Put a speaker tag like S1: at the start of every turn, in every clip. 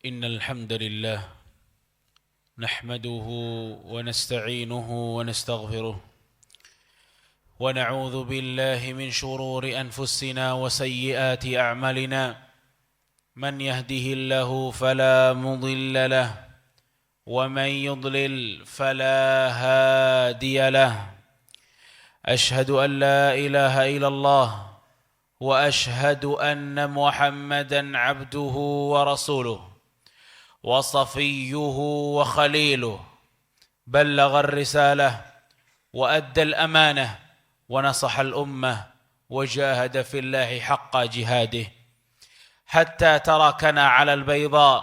S1: إن الحمد لله نحمده ونستعينه ونستغفره ونعوذ بالله من شرور أنفسنا وسيئات أعمالنا من يهده الله فلا مضل له ومن يضلل فلا هادي له أشهد أن لا إله إلا الله وأشهد أن محمدا عبده ورسوله وصفيه وخليله بلغ الرسالة وأدى الأمانة ونصح الأمة وجاهد في الله حق جهاده حتى تركنا على البيضاء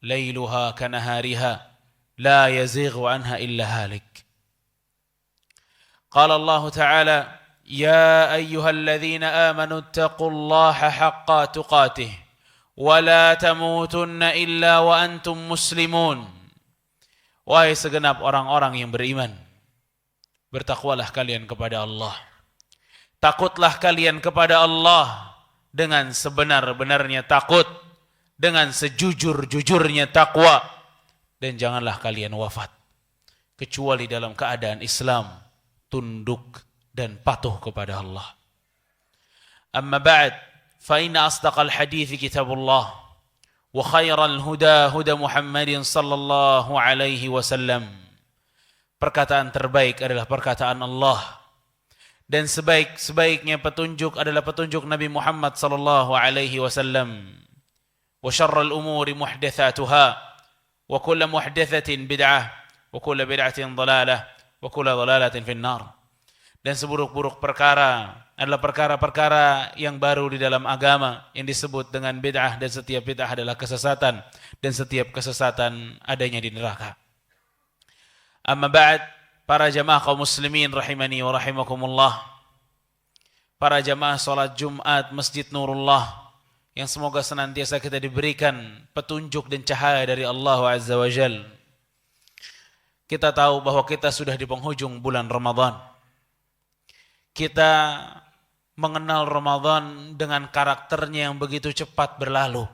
S1: ليلها كنهارها لا يزيغ عنها إلا هالك. قال الله تعالى: يا أيها الذين آمنوا اتقوا الله حق تقاته ولا تموتن إلا وأنتم مسلمون. Wahai segenap orang-orang yang beriman, bertakwalah kalian kepada Allah. Takutlah kalian kepada Allah dengan sebenar-benarnya takut, dengan sejujur-jujurnya takwa, dan janganlah kalian wafat kecuali dalam keadaan Islam, tunduk dan patuh kepada Allah. Amma ba'd, fa inna asdaqal hadithi kitabullah wa khairal huda huda Muhammadin sallallahu alaihi wasallam. Perkataan terbaik adalah perkataan Allah, dan sebaik-sebaiknya petunjuk adalah petunjuk Nabi Muhammad sallallahu alaihi wasallam. Wa syarrul umuri muhdatsatuha wa kullu muhdatsatin bid'ah wa kullu bid'atin dhalalah wa kullu dhalalatin finnar. Dan seburuk-buruk perkara adalah perkara-perkara yang baru di dalam agama yang disebut dengan bid'ah, dan setiap bid'ah adalah kesesatan, dan setiap kesesatan adanya di neraka. Amma ba'd, para jamaah kaum muslimin rahimani wa rahimakumullah, para jamaah salat Jumat Masjid Nurullah, yang semoga senantiasa kita diberikan petunjuk dan cahaya dari Allah Azza wa Jal. Kita tahu bahwa kita sudah di penghujung bulan Ramadan. Kita mengenal Ramadan dengan karakternya yang begitu cepat berlalu.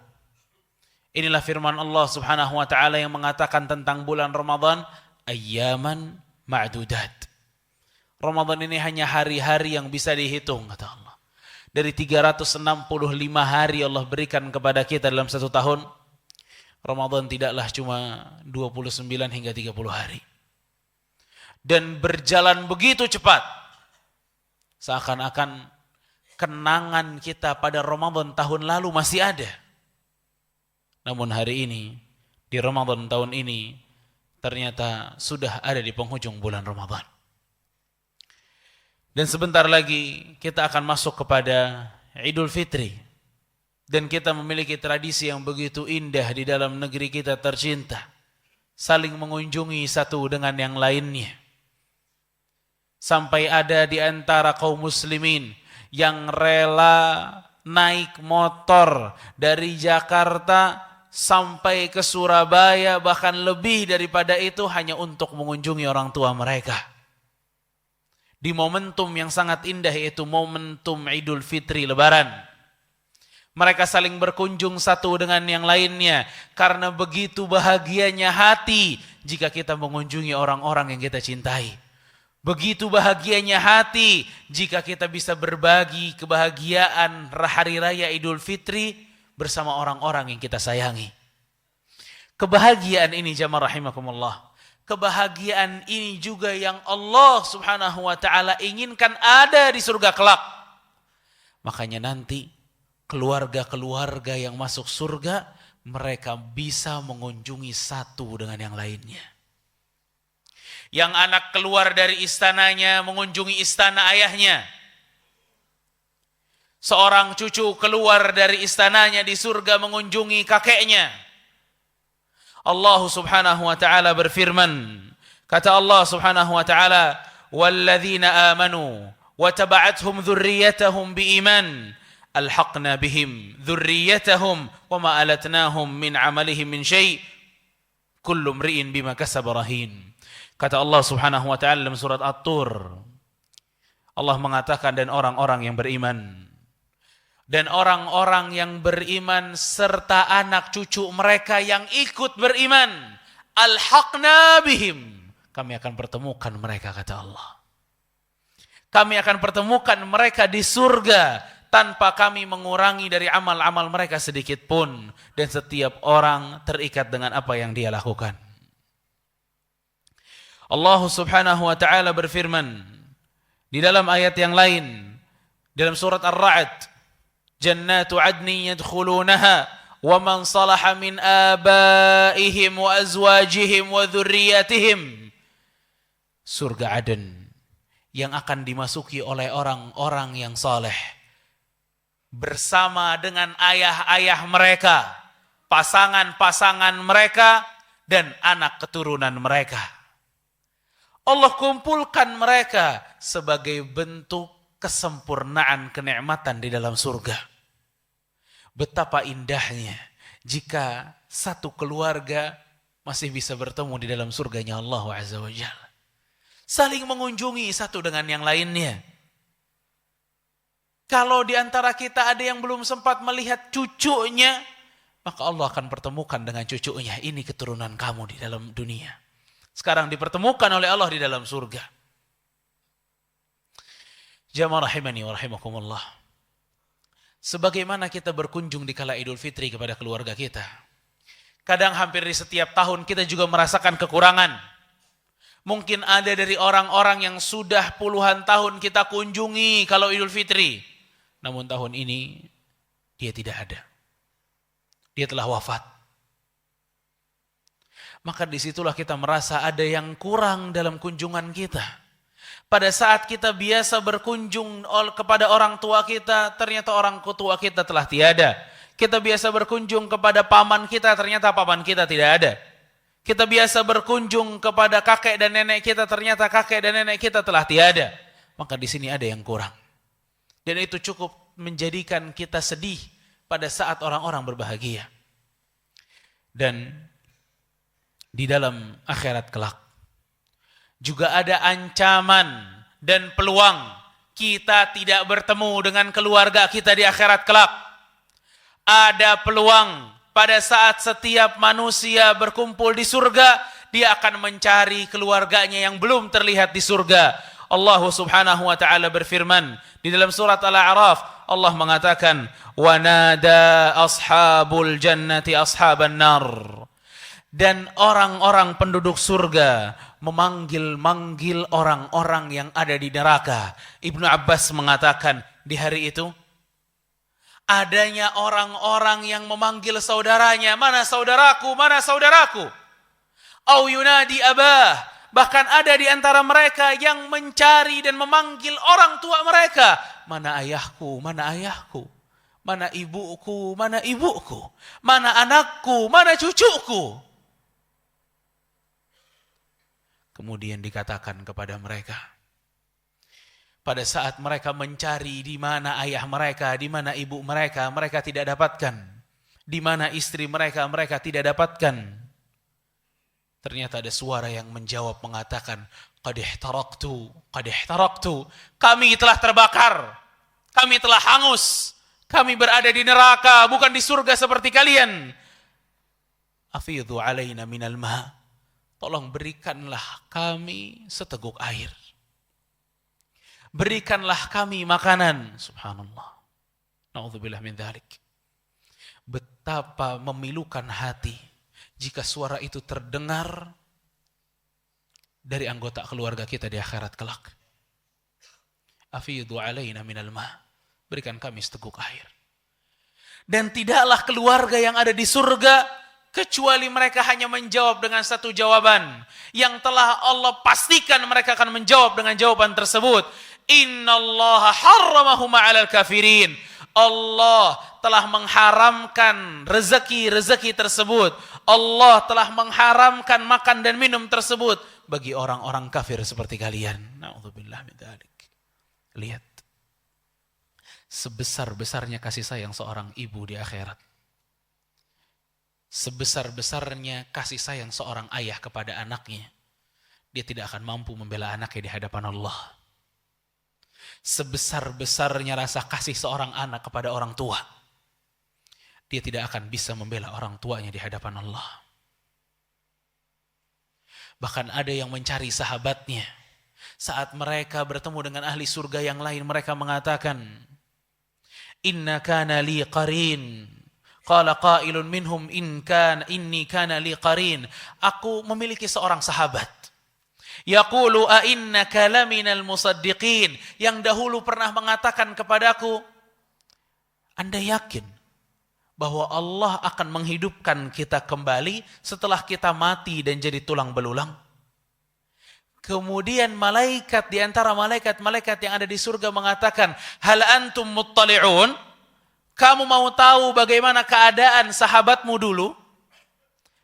S1: Inilah firman Allah Subhanahu wa taala yang mengatakan tentang bulan Ramadan, ayyaman ma'dudat. Ramadan ini hanya hari-hari yang bisa dihitung, kata Allah. Dari 365 hari Allah berikan kepada kita dalam satu tahun, Ramadan tidaklah cuma 29 hingga 30 hari. Dan berjalan begitu cepat, seakan-akan kenangan kita pada Ramadan tahun lalu masih ada. Namun hari ini, di Ramadan tahun ini, ternyata sudah ada di penghujung bulan Ramadan. Dan sebentar lagi kita akan masuk kepada Idul Fitri. Dan kita memiliki tradisi yang begitu indah di dalam negeri kita tercinta, saling mengunjungi satu dengan yang lainnya. Sampai ada di antara kaum muslimin yang rela naik motor dari Jakarta sampai ke Surabaya, bahkan lebih daripada itu, hanya untuk mengunjungi orang tua mereka. Di momentum yang sangat indah, yaitu momentum Idul Fitri Lebaran. Mereka saling berkunjung satu dengan yang lainnya karena begitu bahagianya hati jika kita mengunjungi orang-orang yang kita cintai. Begitu bahagianya hati jika kita bisa berbagi kebahagiaan hari raya Idul Fitri bersama orang-orang yang kita sayangi. Kebahagiaan ini jamaah rahimakumullah, kebahagiaan ini juga yang Allah Subhanahu wa taala inginkan ada di surga kelak. Makanya nanti keluarga-keluarga yang masuk surga, mereka bisa mengunjungi satu dengan yang lainnya. Yang anak keluar dari istananya mengunjungi istana ayahnya. Seorang cucu keluar dari istananya di surga mengunjungi kakeknya. Allah Subhanahu wa taala berfirman, kata Allah Subhanahu wa taala, "Walladzina amanu wa taba'athum dzurriyyatuhum biiman alhaqna bihim dzurriyyatahum wa ma alatnahum min 'amalihim min syai' kullu imri'in bima kasaba rahin." Kata Allah Subhanahu wa taala dalam surat At-Tur, Allah mengatakan, dan orang-orang yang beriman, dan orang-orang yang beriman serta anak cucu mereka yang ikut beriman, alhaqna bihim, kami akan pertemukan mereka, kata Allah. Kami akan pertemukan mereka di surga tanpa kami mengurangi dari amal-amal mereka sedikit pun, dan setiap orang terikat dengan apa yang dia lakukan. Allah Subhanahu wa taala berfirman di dalam ayat yang lain dalam surat Ar-Ra'd, jannatu adnin yadkhulunaha wa man salaha min abaihim wa azwajihim wa dhurriyyatihim. Surga Aden yang akan dimasuki oleh orang-orang yang saleh bersama dengan ayah-ayah mereka, pasangan-pasangan mereka, dan anak keturunan mereka. Allah kumpulkan mereka sebagai bentuk kesempurnaan kenikmatan di dalam surga. Betapa indahnya jika satu keluarga masih bisa bertemu di dalam surganya Allah Azza wa Jalla. Saling mengunjungi satu dengan yang lainnya. Kalau di antara kita ada yang belum sempat melihat cucunya, maka Allah akan pertemukan dengan cucunya. Ini keturunan kamu di dalam dunia. Sekarang dipertemukan oleh Allah di dalam surga. Jamaah rahimani wa rahimakumullah. Sebagaimana kita berkunjung di kala Idul Fitri kepada keluarga kita, kadang hampir di setiap tahun kita juga merasakan kekurangan. Mungkin ada dari orang-orang yang sudah puluhan tahun kita kunjungi kalau Idul Fitri, namun tahun ini dia tidak ada. Dia telah wafat. Maka disitulah kita merasa ada yang kurang dalam kunjungan kita. Pada saat kita biasa berkunjung kepada orang tua kita, ternyata orang tua kita telah tiada. Kita biasa berkunjung kepada paman kita, ternyata paman kita tidak ada. Kita biasa berkunjung kepada kakek dan nenek kita, ternyata kakek dan nenek kita telah tiada. Maka di sini ada yang kurang. Dan itu cukup menjadikan kita sedih pada saat orang-orang berbahagia. Dan di dalam akhirat kelak juga ada ancaman dan peluang kita tidak bertemu dengan keluarga kita di akhirat kelak. Ada peluang pada saat setiap manusia berkumpul di surga, dia akan mencari keluarganya yang belum terlihat di surga. Allah Subhanahu wa taala berfirman di dalam surat Al-A'raf, Allah mengatakan, "Wa nada ashabul jannati ashaban nar." Dan orang-orang penduduk surga memanggil-manggil orang-orang yang ada di neraka. Ibnu Abbas mengatakan di hari itu adanya orang-orang yang memanggil saudaranya, "Mana saudaraku, mana saudaraku?" Au yunadi abah. Bahkan ada di antara mereka yang mencari dan memanggil orang tua mereka, "Mana ayahku, mana ayahku? Mana ibuku, mana ibuku? Mana anakku, mana cucuku?" Kemudian dikatakan kepada mereka, pada saat mereka mencari di mana ayah mereka, di mana ibu mereka, mereka tidak dapatkan. Di mana istri mereka, mereka tidak dapatkan. Ternyata ada suara yang menjawab mengatakan, "Qad ihtaraktu, qad ihtaraktu." Kami telah terbakar, kami telah hangus, kami berada di neraka, bukan di surga seperti kalian. Afidhu alaina minal ma'. Tolong berikanlah kami seteguk air. Berikanlah kami makanan. Subhanallah. Na'udzubillah min dzalik. Betapa memilukan hati jika suara itu terdengar dari anggota keluarga kita di akhirat kelak. Afidhu alaina minal ma'. Berikan kami seteguk air. Dan tidaklah keluarga yang ada di surga kecuali mereka hanya menjawab dengan satu jawaban yang telah Allah pastikan mereka akan menjawab dengan jawaban tersebut. Innallaha harramahuma 'alal kafirin. Allah telah mengharamkan rezeki-rezeki tersebut. Allah telah mengharamkan makan dan minum tersebut bagi orang-orang kafir seperti kalian. Na'udzubillah min dzalik. Lihat sebesar-besarnya kasih sayang seorang ibu di akhirat. Sebesar-besarnya kasih sayang seorang ayah kepada anaknya, dia tidak akan mampu membela anaknya di hadapan Allah. sebesar-besarnya rasa kasih seorang anak kepada orang tua, dia tidak akan bisa membela orang tuanya di hadapan Allah. Bahkan ada yang mencari sahabatnya. Saat mereka bertemu dengan ahli surga yang lain, mereka mengatakan, Inna kana li qarin. Qala qailun minhum inni kana li qarin. Aku memiliki seorang sahabat. Yaqulu a innaka laminal musaddiqin. Yang dahulu pernah mengatakan kepadaku, Anda yakin bahwa Allah akan menghidupkan kita kembali setelah kita mati dan jadi tulang belulang? Kemudian malaikat di antara malaikat-malaikat yang ada di surga mengatakan, hal antum muttali'un? Kamu mau tahu bagaimana keadaan sahabatmu dulu?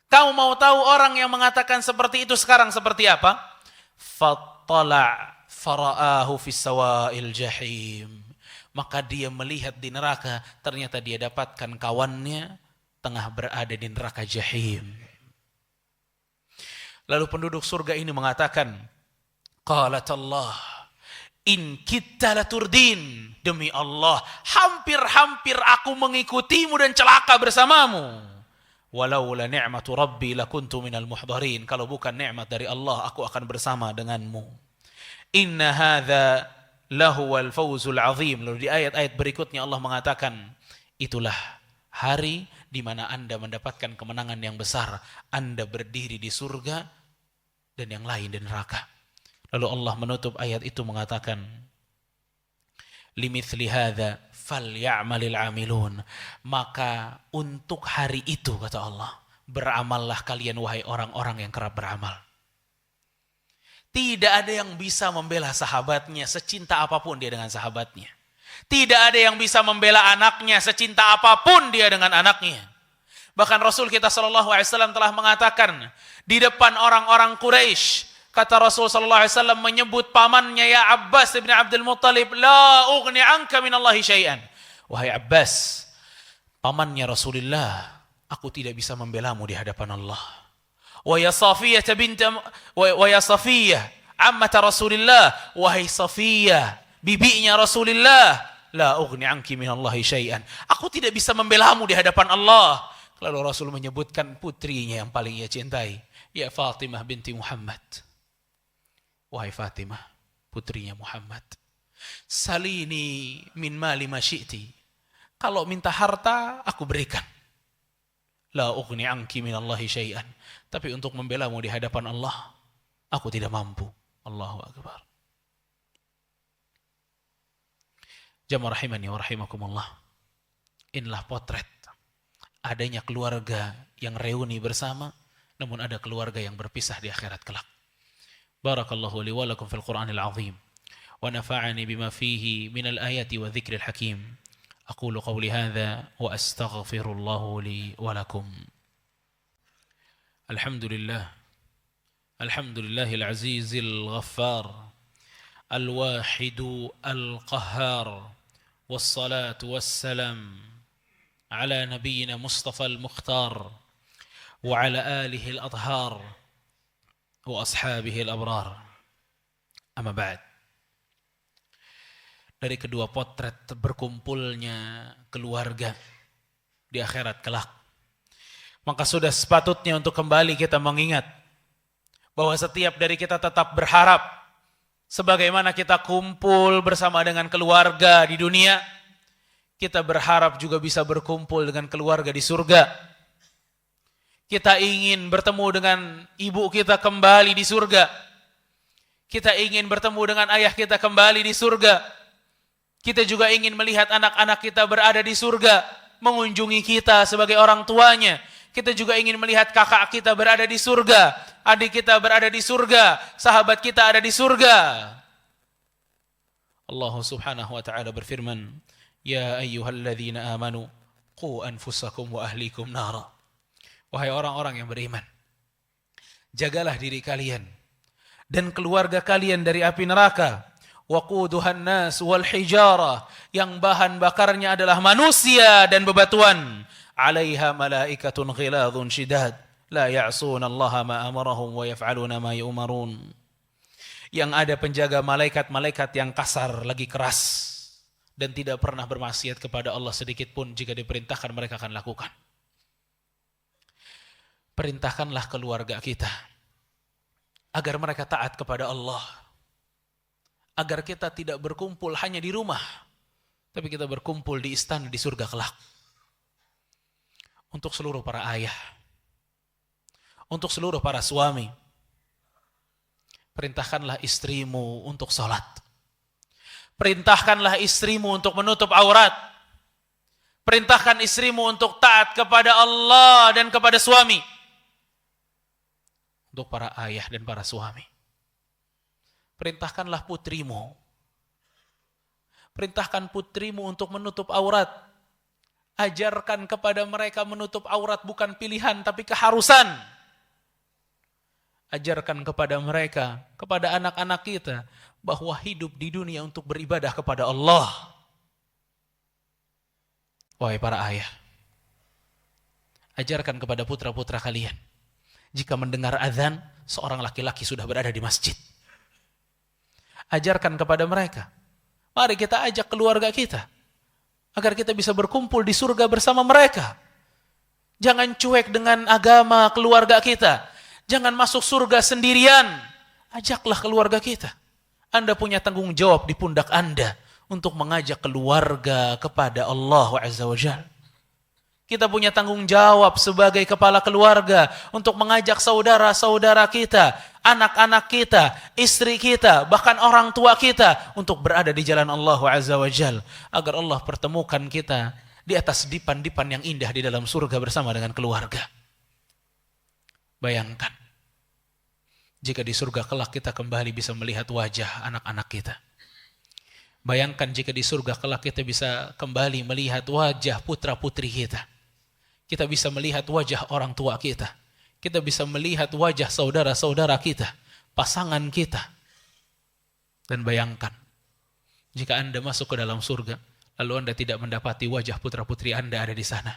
S1: Kamu mau tahu orang yang mengatakan seperti itu sekarang seperti apa? Fattala' fara'ahu fis sawa'il jahim. Maka dia melihat di neraka, ternyata dia dapatkan kawannya tengah berada di neraka jahim. Lalu penduduk surga ini mengatakan, qalat Allah, in kitta laturdin. Demi Allah, hampir-hampir aku mengikutimu dan celaka bersamamu. Walaula ni'matu rabbi lakuntu minal muhdharin. Kalau bukan nikmat dari Allah, aku akan bersama denganmu. Inna hadza lahuwal fawzul azim. Lalu di ayat-ayat berikutnya Allah mengatakan, itulah hari di mana Anda mendapatkan kemenangan yang besar. Anda berdiri di surga dan yang lain di neraka. Lalu Allah menutup ayat itu mengatakan, limithli hadza falyamalil amilun. Maka untuk hari itu, kata Allah, beramallah kalian wahai orang-orang yang kerap beramal. Tidak ada yang bisa membela sahabatnya secinta apapun dia dengan sahabatnya. Tidak ada yang bisa membela anaknya secinta apapun dia dengan anaknya. Bahkan Rasul kita SAW telah mengatakan di depan orang-orang Quraisy, kata Rasul SAW menyebut pamannya, ya Abbas ibn Abdul Muttalib, la ughni anka minallahi syai'an. Wahai Abbas, pamannya Rasulullah, aku tidak bisa membelamu di hadapan Allah. Wa ya Safiyah ammata Rasulillah, wahai Safiyah, bibinya Rasulullah, la ughni anki minallahi syai'an. Aku tidak bisa membelamu di hadapan Allah. Lalu Rasul menyebutkan putrinya yang paling ia cintai, ya Fatimah binti Muhammad. Wahai Fatimah, putrinya Muhammad, salini min mali ma syi'ti. Kalau minta harta, aku berikan. La ughni anki minallahi syai'an. Tapi untuk membelamu di hadapan Allah, aku tidak mampu. Allahu Akbar. Jamaah rahimani wa rahimakumullah. Inilah potret adanya keluarga yang reuni bersama, namun ada keluarga yang berpisah di akhirat kelak. Barakallahu li wa lakum fil Qur'anil azim wa nafa'ani bima fihi minal ayati wa dzikril hakim. Aqulu qawli hadza wa astaghfirullahu li wa lakum. Alhamdulillah. Alhamdulillahil azizil ghaffar. Al-wahidu al-qahhar. Wassalatu wassalam ala nabiyyina Mustafa al-Mukhtar wa ala alihi al-adhar wa ashabihi al-abrar. Amma ba'd. Dari kedua potret berkumpulnya keluarga di akhirat kelak, maka sudah sepatutnya untuk kembali kita mengingat bahwa setiap dari kita tetap berharap sebagaimana kita kumpul bersama dengan keluarga di dunia, kita berharap juga bisa berkumpul dengan keluarga di surga. Kita ingin bertemu dengan ibu kita kembali di surga. Kita ingin bertemu dengan ayah kita kembali di surga. Kita juga ingin melihat anak-anak kita berada di surga, mengunjungi kita sebagai orang tuanya. Kita juga ingin melihat kakak kita berada di surga, adik kita berada di surga, sahabat kita ada di surga. Allah Subhanahu wa taala berfirman, "Ya ayyuhalladzina amanu qu anfusakum wa ahlikum nara." Wahai orang-orang yang beriman, jagalah diri kalian dan keluarga kalian dari api neraka. Waquduhan nas wal hijara, yang bahan bakarnya adalah manusia dan bebatuan. Alaiha malaikatun ghiladun shidad la ya'suna Allah ma amarahum wa yaf'aluna ma yu'marun. Yang ada penjaga malaikat-malaikat yang kasar, lagi keras, dan tidak pernah bermaksiat kepada Allah sedikit pun. Jika diperintahkan mereka akan lakukan. Perintahkanlah keluarga kita agar mereka taat kepada Allah, agar kita tidak berkumpul hanya di rumah, tapi kita berkumpul di istana di surga kelak. Untuk seluruh para ayah, untuk seluruh para suami, perintahkanlah istrimu untuk sholat. Perintahkanlah istrimu untuk menutup aurat. Perintahkan istrimu untuk taat kepada Allah dan kepada suami. Untuk para ayah dan para suami, perintahkanlah putrimu. Perintahkan putrimu untuk menutup aurat. Ajarkan kepada mereka menutup aurat bukan pilihan tapi keharusan. Ajarkan kepada mereka, kepada anak-anak kita, bahwa hidup di dunia untuk beribadah kepada Allah. Wahai para ayah, ajarkan kepada putra-putra kalian, jika mendengar azan, seorang laki-laki sudah berada di masjid. Ajarkan kepada mereka, mari kita ajak keluarga kita, agar kita bisa berkumpul di surga bersama mereka. Jangan cuek dengan agama keluarga kita. Jangan masuk surga sendirian. Ajaklah keluarga kita. Anda punya tanggung jawab di pundak Anda untuk mengajak keluarga kepada Allah Azza wa Jalla. Kita punya tanggung jawab sebagai kepala keluarga untuk mengajak saudara-saudara kita, anak-anak kita, istri kita, bahkan orang tua kita untuk berada di jalan Allah Azza wa Jalla, agar Allah pertemukan kita di atas dipan-dipan yang indah di dalam surga bersama dengan keluarga. Bayangkan, jika di surga kelak kita kembali bisa melihat wajah anak-anak kita. Bayangkan jika di surga kelak kita bisa kembali melihat wajah putra-putri kita. Kita bisa melihat wajah orang tua kita. Kita bisa melihat wajah saudara-saudara kita, pasangan kita. Dan bayangkan, jika Anda masuk ke dalam surga, lalu Anda tidak mendapati wajah putra-putri Anda ada di sana.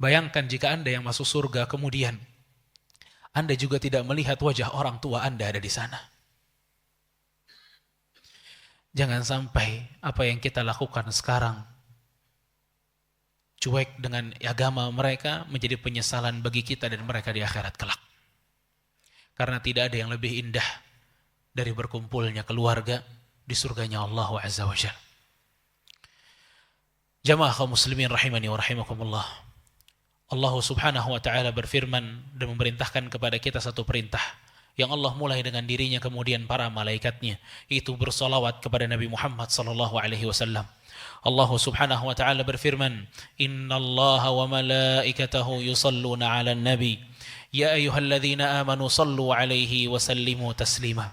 S1: Bayangkan jika Anda yang masuk surga, kemudian Anda juga tidak melihat wajah orang tua Anda ada di sana. Jangan sampai apa yang kita lakukan sekarang, cuek dengan agama mereka, menjadi penyesalan bagi kita dan mereka di akhirat kelak. Karena tidak ada yang lebih indah dari berkumpulnya keluarga di surganya Allah Azza wa Jalla. Jamaah kaum muslimin rahimani wa rahimakumullah. Allah subhanahu wa ta'ala berfirman dan memerintahkan kepada kita satu perintah yang Allah mulai dengan dirinya kemudian para malaikatnya, itu bersalawat kepada Nabi Muhammad sallallahu alaihi wasallam. Allah subhanahu wa ta'ala berfirman, innallaha wa malaikatahu yusalluna 'alan nabi ya ayyuhalladzina amanu sallu 'alaihi wa sallimu taslima.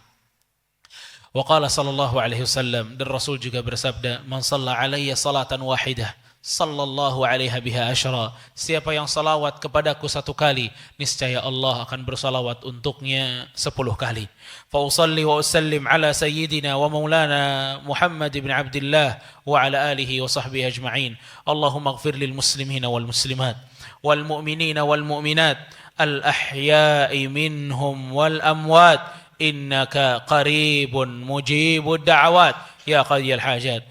S1: Wa qala sallallahu alaihi wasallam, dan Rasul juga bersabda, man shalla 'alayya salatan wahidah sallallahu alaiha biha asyara. Siapa yang salawat kepadaku satu kali, niscaya Allah akan bersalawat untuknya 10 kali. Fa usalli wa usallim ala sayyidina wa maulana Muhammad ibn Abdullah wa ala alihi wa sahbihi ajma'in. Allahumma ighfir lil muslimina wal muslimat wal mu'minina wal mu'minat al ahya'i minhum wal amwat innaka qaribun mujibud da'awat ya qadiyal hajat.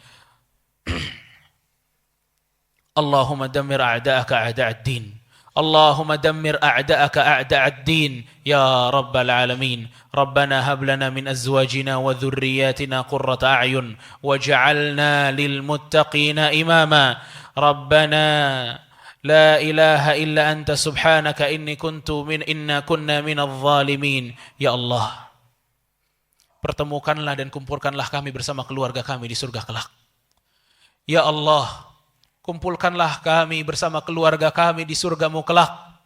S1: اللهم دمر أعداءك أعداء الدين اللهم دمر أعداءك أعداء الدين يا رب العالمين. ربنا هب لنا من أزواجنا وذرياتنا قرة أعين واجعلنا للمتقين إماما. ربنا لا إله إلا أنت سبحانك إنا كنا من الظالمين. Ya Allah, pertemukanlah dan kumpulkanlah kami bersama keluarga kami di surga kelak. Ya Allah, kumpulkanlah kami bersama keluarga kami di surga-Mu kelak.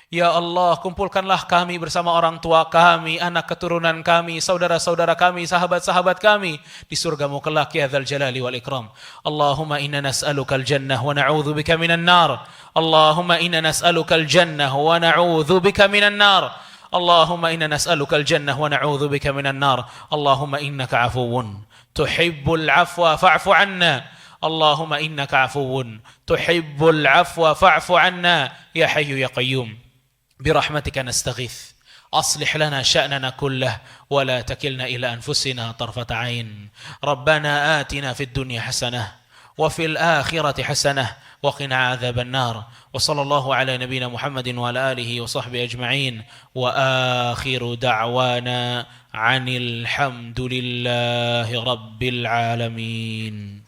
S1: Ya Allah, kumpulkanlah kami bersama orang tua kami, anak keturunan kami, saudara-saudara kami, sahabat-sahabat kami di surga-Mu kelak ya dzal jalali wal ikram. Allahumma inna nas'alukal jannah wa na'udzu bika minan nar. Allahumma inna nas'alukal jannah wa na'udzu bika minan nar. Allahumma inna nas'alukal jannah wa na'udzu bika minan nar. Allahumma innaka 'afuwun tuhibbul 'afwa fa'fu 'anna. اللهم إنك عفو تحب العفو فاعف عنا يا حي يا قيوم برحمتك نستغيث أصلح لنا شأننا كله ولا تكلنا إلى أنفسنا طرفة عين. ربنا آتنا في الدنيا حسنة وفي الآخرة حسنة وقنا عذاب النار. وصلى الله على نبينا محمد وعلى آله وصحبه أجمعين، وآخر دعوانا عن الحمد لله رب العالمين.